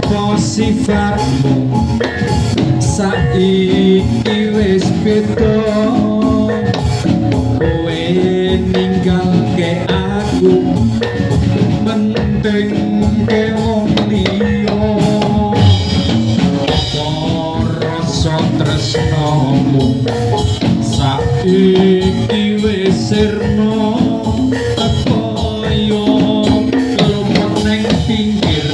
sifatmu saiki wis beda kowe ninggalke aku penting ke wong liya rasa tresnamu saiki wis sirna kaya lumut nang pinggir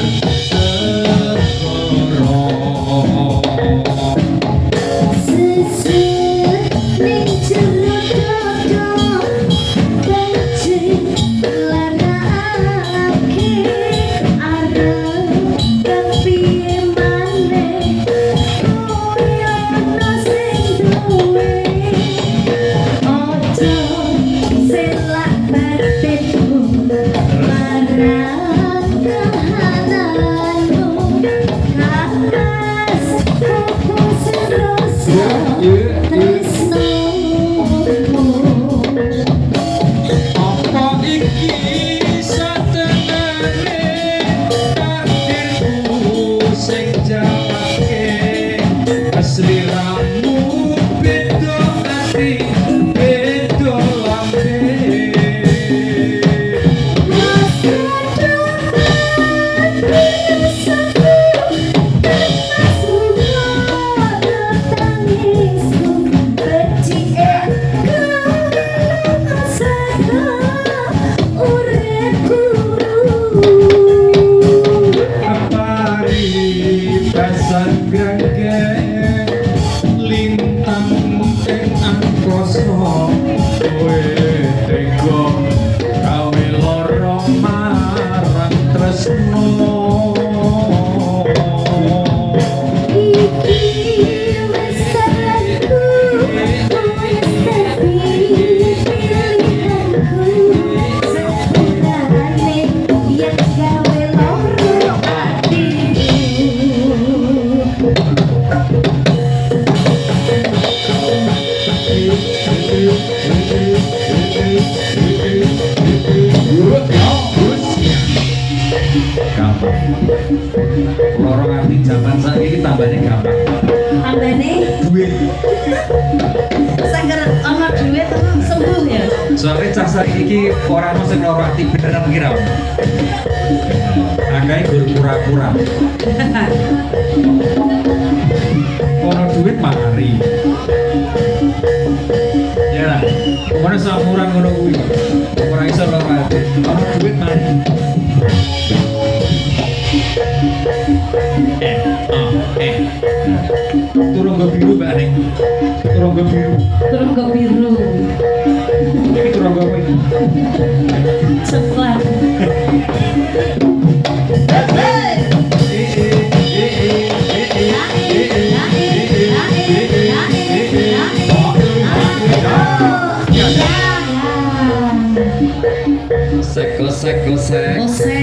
lorong arti zaman saiki tambahnya gampang tambahnya duit seger ono duit sembuh ya soalnya cah saiki iki orang sing lorong arti beneran kira anggae gur pura-pura ono duit mari ya lah kemana samuran ngono kuwi ora iso lorong arti ono duit mari turungga biru mbak Neng turungga biru ini turungga apa ini? coklat sek